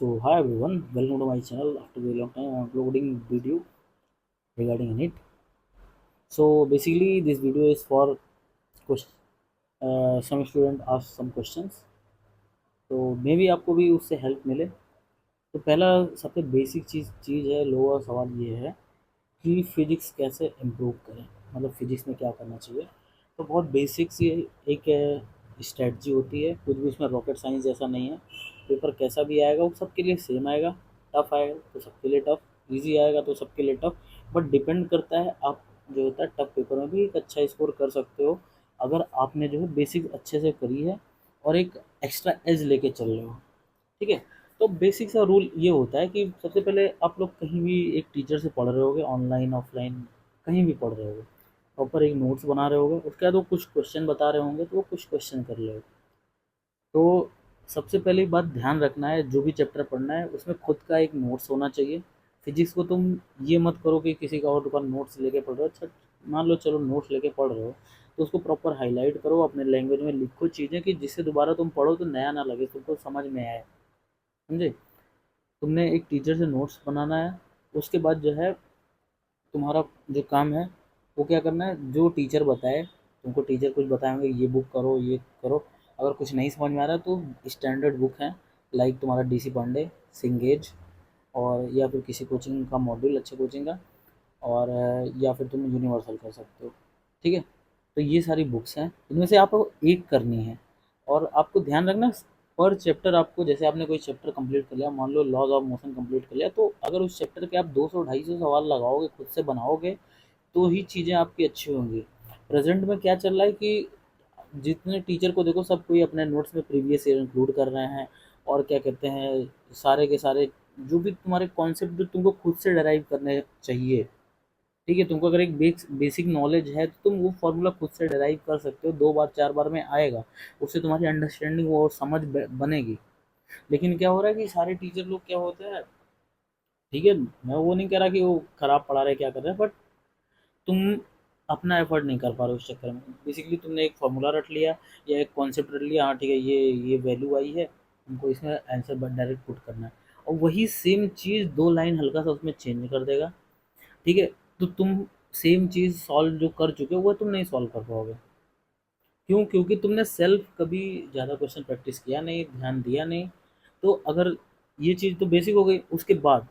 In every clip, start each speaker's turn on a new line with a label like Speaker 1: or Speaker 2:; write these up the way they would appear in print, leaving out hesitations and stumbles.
Speaker 1: So hi everyone, welcome to my channel. After very long time, I'm uploading video regarding it. So basically, this video is for question. Some student ask some questions, तो may be आपको भी उससे help मिले. तो पहला सबसे basic चीज़ है, lower सवाल ये है कि फिजिक्स कैसे इम्प्रूव करें, मतलब फिजिक्स में क्या करना चाहिए. तो बहुत बेसिक सी एक स्ट्रेटजी होती है, कुछ भी उसमें रॉकेट साइंस जैसा नहीं है. पेपर कैसा भी आएगा वो सबके लिए सेम आएगा. टफ आएगा तो सबके लिए टफ, इजी आएगा तो सबके लिए टफ. बट डिपेंड करता है, आप जो होता है टफ पेपर में भी एक अच्छा स्कोर कर सकते हो अगर आपने जो है बेसिक अच्छे से करी है और एक एक्स्ट्रा एज लेके चल रहे हो. ठीक है. तो बेसिक सा रूल ये होता है कि सबसे पहले आप लोग कहीं भी एक टीचर से पढ़ रहे होगे, ऑनलाइन ऑफलाइन कहीं भी पढ़ रहे होगे, प्रॉपर एक नोट्स बना रहे होगे, उसके बाद वो कुछ क्वेश्चन बता रहे होंगे तो वो कुछ क्वेश्चन कर ले. तो सबसे पहली बात ध्यान रखना है, जो भी चैप्टर पढ़ना है उसमें खुद का एक नोट्स होना चाहिए. फिजिक्स को तुम ये मत करो कि किसी का और दुकान नोट्स लेके पढ़ रहे हो. अच्छा, मान लो चलो नोट्स लेके पढ़ रहे हो तो उसको प्रॉपर हाईलाइट करो, अपने लैंग्वेज में लिखो चीज़ें कि जिससे दोबारा तुम पढ़ो तो नया ना लगे, तुमको समझ में आए. समझे. तुमने एक टीचर से नोट्स बनाना है. उसके बाद जो है तुम्हारा जो काम है वो क्या करना है, जो टीचर बताए, तुमको टीचर कुछ बताएंगे ये बुक करो ये करो. अगर कुछ नहीं समझ में आ रहा है तो स्टैंडर्ड बुक है, लाइक तुम्हारा डीसी पांडे, सिंगेज, और या फिर किसी कोचिंग का मॉड्यूल, अच्छे कोचिंग का, और या फिर तुम यूनिवर्सल कर सकते हो. ठीक है. तो ये सारी बुक्स हैं, इनमें से आपको एक करनी है. और आपको ध्यान रखना, पर चैप्टर आपको, जैसे आपने कोई चैप्टर कंप्लीट कर लिया, मान लो लॉज ऑफ मोशन कंप्लीट कर लिया, तो अगर उस चैप्टर के आप 200-250 सवाल लगाओगे, खुद से बनाओगे, तो ही चीज़ें आपकी अच्छी होंगी. प्रेजेंट में क्या चल रहा है कि जितने टीचर को देखो सब कोई अपने नोट्स में प्रीवियस ईयर इंक्लूड कर रहे हैं, और क्या कहते हैं, सारे के सारे जो भी तुम्हारे कॉन्सेप्ट जो तुमको खुद से डराइव करने चाहिए. ठीक है. तुमको अगर एक बेसिक नॉलेज है तो तुम वो फॉर्मूला खुद से डराइव कर सकते हो, 2 बार 4 बार में आएगा. उससे तुम्हारी अंडरस्टैंडिंग और समझ बनेगी. लेकिन क्या हो रहा है कि सारे टीचर लोग क्या होते हैं, ठीक है, मैं वो नहीं कह रहा कि वो खराब पढ़ा रहे क्या कर रहे हैं, बट तुम अपना एफर्ट नहीं कर पा रहे हो. उस चक्कर में बेसिकली तुमने एक फार्मूला रट लिया या एक कॉन्सेप्ट रट लिया, हाँ ठीक है, ये वैल्यू आई है, तुमको इसमें आंसर डायरेक्ट पुट करना है, और वही सेम चीज़ 2 लाइन हल्का सा उसमें चेंज कर देगा. ठीक है. तो तुम सेम चीज़ सॉल्व जो कर चुके हो वो तुम नहीं सॉल्व कर पाओगे. क्यों? क्योंकि तुमने सेल्फ कभी ज़्यादा क्वेश्चन प्रैक्टिस किया नहीं, ध्यान दिया नहीं. तो अगर ये चीज़ तो बेसिक हो गई, उसके बाद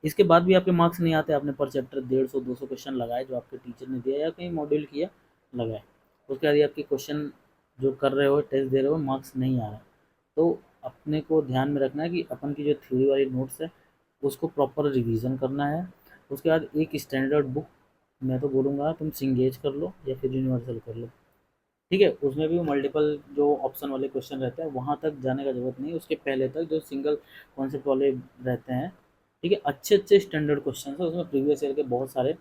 Speaker 1: इसके बाद भी आपके मार्क्स नहीं आते, आपने पर चैप्टर 150-200 क्वेश्चन लगाए जो आपके टीचर ने दिया या कहीं मॉड्यूल किया, लगाए, उसके बाद ये आपके क्वेश्चन जो कर रहे हो, टेस्ट दे रहे हो, मार्क्स नहीं आ रहा. तो अपने को ध्यान में रखना है कि अपन की जो थ्योरी वाली नोट्स है उसको प्रॉपर रिवीजन करना है. उसके बाद एक स्टैंडर्ड बुक, मैं तो बोलूँगा तुम सिंगेज कर लो या फिर यूनिवर्सल कर लो. ठीक है. उसमें भी मल्टीपल जो ऑप्शन वाले क्वेश्चन रहते हैं वहाँ तक जाने का ज़रूरत नहीं है, उसके पहले तक जो सिंगल कॉन्सेप्ट वाले रहते हैं. ठीक है. अच्छे अच्छे स्टैंडर्ड क्वेश्चन है उसमें, प्रीवियस ईयर के बहुत सारे,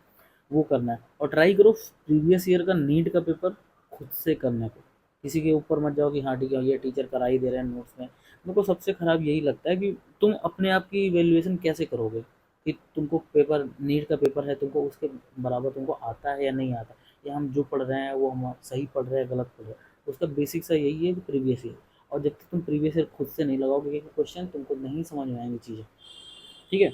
Speaker 1: वो करना है. और ट्राई करो प्रीवियस ईयर का नीट का पेपर खुद से करने को. किसी के ऊपर मत जाओ कि हाँ ठीक है ये टीचर करा ही दे रहे हैं नोट्स में. मेरे को सबसे ख़राब यही लगता है कि तुम अपने आप की इवेल्युएशन कैसे करोगे कि तुमको पेपर, नीट का पेपर है, तुमको उसके बराबर तुमको आता है या नहीं आता, या हम जो पढ़ रहे हैं वो हम सही पढ़ रहे हैं गलत पढ़ रहे हैं. उसका बेसिक सा यही है कि प्रीवियस ईयर, और जब तक तुम प्रीवियस ईयर खुद से नहीं लगाओगे क्वेश्चन, तुमको नहीं समझ में आएंगी चीज़ें. ठीक है.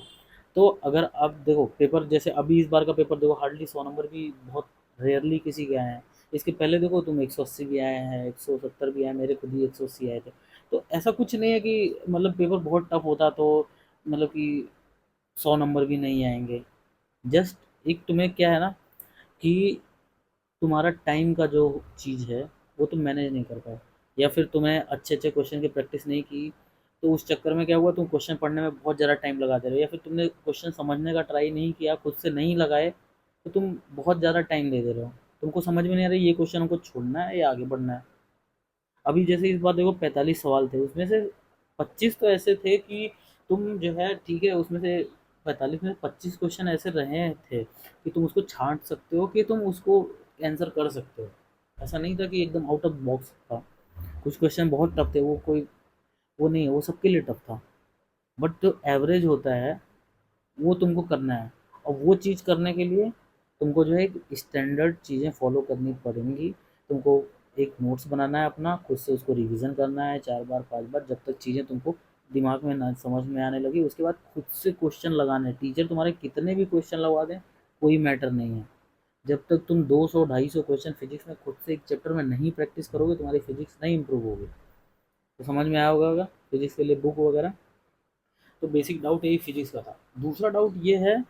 Speaker 1: तो अगर आप देखो पेपर, जैसे अभी इस बार का पेपर देखो, हार्डली 100 नंबर भी बहुत रेयरली किसी के आए हैं. इसके पहले देखो तुम 180 भी आए हैं, 170 भी आए, मेरे खुद ही 180 आए थे. तो ऐसा कुछ नहीं है कि मतलब पेपर बहुत टफ होता तो मतलब कि 100 नंबर भी नहीं आएंगे. जस्ट एक तुम्हें क्या है ना कि तुम्हारा टाइम का जो चीज़ है वो तुम मैनेज नहीं कर पाए, या फिर तुम्हें अच्छे अच्छे क्वेश्चन की प्रैक्टिस नहीं की, तो उस चक्कर में क्या हुआ, तुम क्वेश्चन पढ़ने में बहुत ज़्यादा टाइम लगा दे रहे हो, या फिर तुमने क्वेश्चन समझने का ट्राई नहीं किया, खुद से नहीं लगाए, तो तुम बहुत ज़्यादा टाइम दे दे रहे हो. तुमको समझ में नहीं आ रहा ये क्वेश्चन हमको छोड़ना है या आगे बढ़ना है. अभी जैसे इस बार देखो 45 सवाल थे, उसमें से 25 तो ऐसे थे कि तुम जो है, ठीक है, उसमें से 45 में 25 क्वेश्चन ऐसे रहे थे कि तुम उसको छांट सकते हो, कि तुम उसको आंसर कर सकते हो. ऐसा नहीं था कि एकदम आउट ऑफ बॉक्स था. कुछ क्वेश्चन बहुत टफ थे, वो कोई वो नहीं है, वो सबके लिए टफ था. बट जो एवरेज होता है वो तुमको करना है. और वो चीज़ करने के लिए तुमको जो है एक स्टैंडर्ड चीज़ें फॉलो करनी पड़ेंगी. तुमको एक नोट्स बनाना है अपना, खुद से उसको रिवीजन करना है 4 बार 5 बार, जब तक चीज़ें तुमको दिमाग में ना समझ में आने लगी, उसके बाद खुद से क्वेश्चन लगाने, टीचर तुम्हारे कितने भी क्वेश्चन लगवा दें कोई मैटर नहीं है। जब तक तुम 200-250 क्वेश्चन फिजिक्स में खुद से एक चैप्टर में नहीं प्रैक्टिस करोगे, तुम्हारी फिजिक्स नहीं इंप्रूव होगी। तो समझ में आया होगा फिजिक्स के लिए बुक वगैरह। तो बेसिक डाउट यही फिजिक्स का था। दूसरा डाउट ये है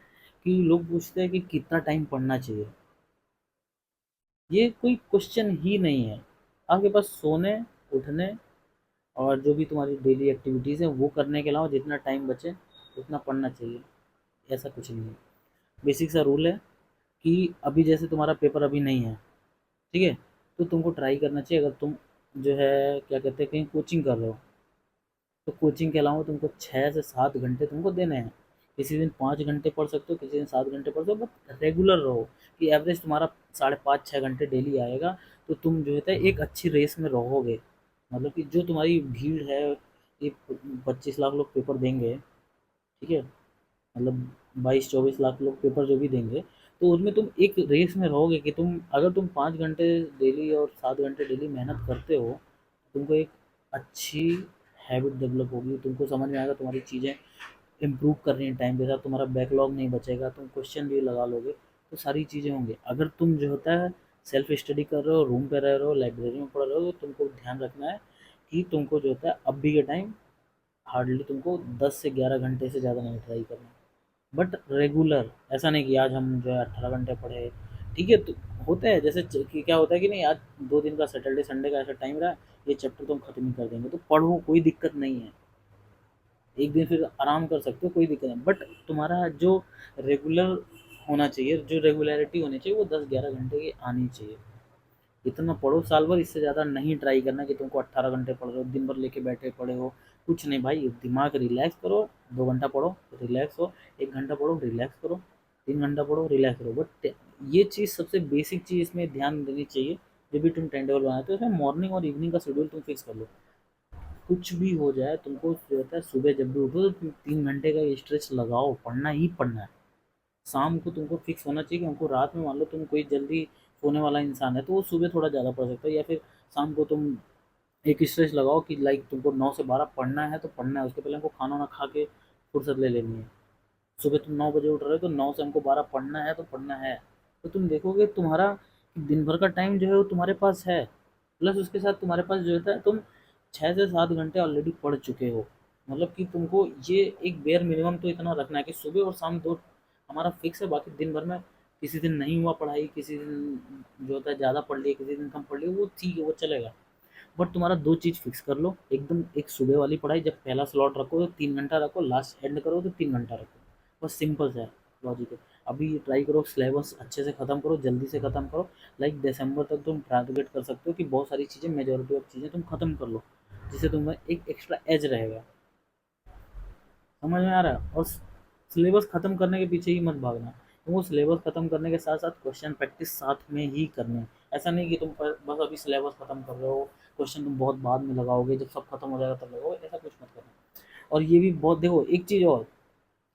Speaker 1: कि लोग पूछते हैं कि कितना टाइम पढ़ना चाहिए। ये कोई क्वेश्चन ही नहीं है। आपके पास सोने, उठने और जो भी तुम्हारी डेली एक्टिविटीज़ हैं वो करने के अलावा जितना टाइम बचे उतना पढ़ना चाहिए, ऐसा कुछ नहीं है। बेसिक सा रूल है कि अभी जैसे तुम्हारा पेपर अभी नहीं है, ठीक है, तो तुमको ट्राई करना चाहिए, अगर तुम जो है क्या कहते हैं कहीं कोचिंग कर रहे हो, तो कोचिंग के अलावा तुमको 6 से 7 घंटे तुमको देने हैं। किसी दिन 5 घंटे पढ़ सकते हो, किसी दिन 7 घंटे पढ़ सकते हो, बट रेगुलर रहो कि एवरेज तुम्हारा 5.5-6 घंटे डेली आएगा। तो तुम जो है एक अच्छी रेस में रहोगे। मतलब कि जो तुम्हारी भीड़ है, ये 25 लाख लोग पेपर देंगे, ठीक है, मतलब 22-24 लाख लोग पेपर जो भी देंगे, तो उसमें तुम एक रेस में रहोगे कि तुम अगर तुम 5 घंटे डेली और 7 घंटे डेली मेहनत करते हो, तुमको एक अच्छी हैबिट डेवलप होगी, तुमको समझ में आएगा तुम्हारी चीज़ें इम्प्रूव कर रही हैं टाइम के साथ, तुम्हारा बैकलॉग नहीं बचेगा, तुम क्वेश्चन भी लगा लोगे, तो सारी चीज़ें होंगी। अगर तुम जो होता है सेल्फ स्टडी कर रहे हो, रूम पे रह रहे हो, लाइब्रेरी में पढ़ रहे हो, तो तुमको ध्यान रखना है कि तुमको जो होता है अभी के टाइम हार्डली तुमको 10 से 11 घंटे से ज़्यादा नहीं ट्राई करना, बट रेगुलर। ऐसा नहीं कि आज हम जो है 18 घंटे पढ़े, ठीक है। तो होता है जैसे कि क्या होता है कि नहीं, आज 2 दिन का सैटरडे संडे का ऐसा टाइम रहा, ये चैप्टर तुम खत्म ही कर देंगे, तो पढ़ो, कोई दिक्कत नहीं है। एक दिन फिर आराम कर सकते हो, कोई दिक्कत नहीं, बट तुम्हारा जो रेगुलर होना चाहिए, जो रेगुलरिटी होनी चाहिए, वो 10-11 घंटे की आनी चाहिए। इतना पढ़ो साल भर, इससे ज़्यादा नहीं ट्राई करना कि तुमको 18 घंटे पढ़ रहे हो, दिन भर लेके बैठे पढ़े हो। कुछ नहीं भाई, दिमाग रिलैक्स करो, 2 घंटा पढ़ो रिलैक्स हो, 1 घंटा पढ़ो रिलैक्स करो, 3 घंटा पढ़ो रिलैक्स करो। बट ये चीज़ सबसे बेसिक चीज़ इसमें ध्यान देनी चाहिए। जब भी तुम टाइम टेबल बनाते हो, उसमें मॉर्निंग और इवनिंग का शेड्यूल तुम फिक्स कर लो। कुछ भी हो जाए, तुमको जो होता है सुबह जब भी उठो तो 3 घंटे का स्ट्रेच लगाओ, पढ़ना ही पढ़ना है। शाम को तुमको फिक्स होना चाहिए कि हमको रात में, मान लो तुम कोई जल्दी सोने वाला इंसान है तो वो सुबह थोड़ा ज़्यादा पढ़ सकता है, या फिर शाम को तुम एक स्ट्रेच लगाओ कि लाइक तुमको 9 से 12 पढ़ना है तो पढ़ना है, उसके पहले हमको खाना वाना खा के फुर्सत ले लेनी है। सुबह तुम 9 बजे उठ रहे हो तो 9 से हमको 12 पढ़ना है तो पढ़ना है। तो तुम देखोगे तुम्हारा दिन भर का टाइम जो है वो तुम्हारे पास है, प्लस उसके साथ तुम्हारे पास जो होता है तुम 6 से 7 घंटे ऑलरेडी पढ़ चुके हो। मतलब कि तुमको ये एक बेयर मिनिमम तो इतना रखना है कि सुबह और शाम दो हमारा फिक्स है, बाकी दिन भर में किसी दिन नहीं हुआ पढ़ाई, किसी दिन जो होता है ज़्यादा पढ़ लिए, किसी दिन कम पढ़ लिए, वो ठीक है, वो चलेगा। बट तुम्हारा 2 चीज़ फिक्स कर लो एकदम, एक सुबह वाली पढ़ाई, जब पहला स्लॉट रखो तो 3 घंटा रखो, लास्ट एंड करो तो 3 घंटा रखो, बस सिंपल सा है लॉजिक है। अभी ट्राई करो सिलेबस अच्छे से ख़त्म करो, जल्दी से ख़त्म करो, लाइक दिसंबर तक तुम टारगेट कर सकते हो कि बहुत सारी चीज़ें, मेजोरिटी ऑफ चीज़ें तुम ख़त्म कर लो, जिससे तुम्हें एक एक्स्ट्रा एज रहेगा। समझ में आ रहा है? और सिलेबस ख़त्म करने के पीछे ही मत भागना, तुमको सिलेबस ख़त्म करने के साथ साथ क्वेश्चन प्रैक्टिस साथ में ही करनी है। ऐसा नहीं कि तुम बस अभी सिलेबस ख़त्म कर रहे हो, क्वेश्चन तुम बहुत बाद में लगाओगे, जब सब खत्म हो जाएगा तब लगाओ, ऐसा कुछ मत करना। और ये भी बहुत देखो, एक चीज़ और,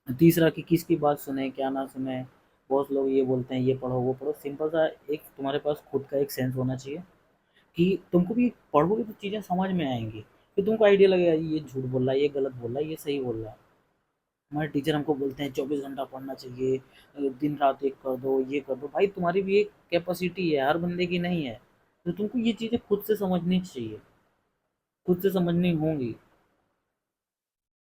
Speaker 1: तीसरा कि किसकी बात सुने क्या ना सुने। बहुत लोग ये बोलते हैं ये पढ़ो वो पढ़ो, सिंपल सा एक तुम्हारे पास खुद का एक सेंस होना चाहिए कि तुमको भी पढ़ोगे तो चीज़ें समझ में आएंगी, फिर तुमको आइडिया लगेगा ये झूठ बोल रहा है, ये गलत बोल रहा है, ये सही बोल रहा है। हमारे टीचर हमको बोलते हैं 24 घंटा पढ़ना चाहिए, दिन रात एक कर दो, ये कर दो, भाई तुम्हारी भी एक कैपेसिटी है, हर बंदे की नहीं है। तो तुमको ये चीज़ें खुद से समझनी चाहिए, खुद से समझनी होंगी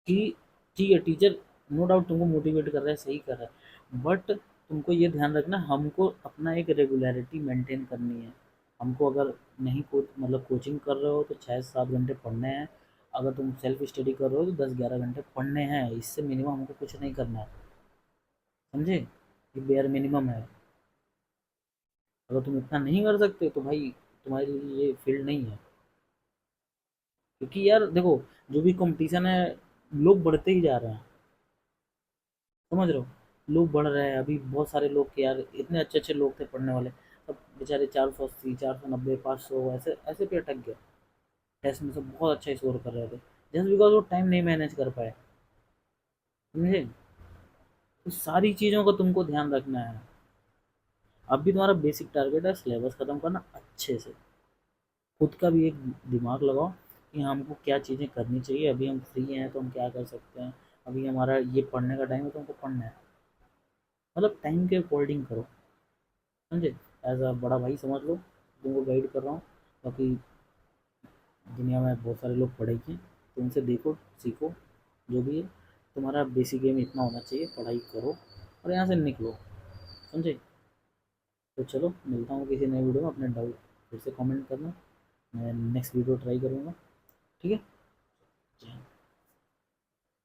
Speaker 1: कि ठीक है टीचर नो डाउट तुमको मोटिवेट कर रहा है, सही कर रहा है, बट तुमको ये ध्यान रखना हमको अपना एक रेगुलरिटी मेंटेन करनी है। हमको अगर नहीं मतलब कोचिंग कर रहे हो तो 6 से 7 घंटे पढ़ने हैं, अगर तुम सेल्फ स्टडी कर रहे हो तो 10-11 घंटे पढ़ने हैं, इससे मिनिमम हमको कुछ नहीं करना है। समझे? ये बेयर मिनिमम है। अगर तुम इतना नहीं कर सकते तो भाई तुम्हारे लिए ये फील्ड नहीं है। क्योंकि यार देखो, जो भी कंपटीशन है, लोग बढ़ते ही जा रहे हैं, समझ रहे हो? लोग बढ़ रहे हैं, अभी बहुत सारे लोग के यार इतने अच्छे अच्छे लोग थे पढ़ने वाले, सब बेचारे 480, 490, 500 ऐसे ऐसे पे अटक गए। टेस्ट में सब बहुत अच्छा स्कोर कर रहे थे, जस्ट बिकॉज वो टाइम नहीं मैनेज कर पाए। समझे? तो सारी चीज़ों का तुमको ध्यान रखना है। अभी तुम्हारा बेसिक टारगेट है सिलेबस खत्म करना अच्छे से, खुद का भी एक दिमाग लगाओ, कि हमको क्या चीज़ें करनी चाहिए। अभी हम फ्री हैं तो हम क्या कर सकते हैं, अभी हमारा ये पढ़ने का टाइम है तो हमको पढ़ना है, मतलब टाइम के अकॉर्डिंग करो, समझे। एज अ बड़ा भाई समझ लो, तुमको गाइड कर रहा हूँ। बाकी दुनिया में बहुत सारे लोग पढ़े हैं, तो उनसे देखो सीखो, जो भी है तुम्हारा बेसिक एम इतना होना चाहिए, पढ़ाई करो और यहाँ से निकलो, समझे। तो चलो मिलता हूँ किसी नए वीडियो में, अपने डाउट फिर से कमेंट करना, मैं नेक्स्ट वीडियो ट्राई करूँगा, ठीक है।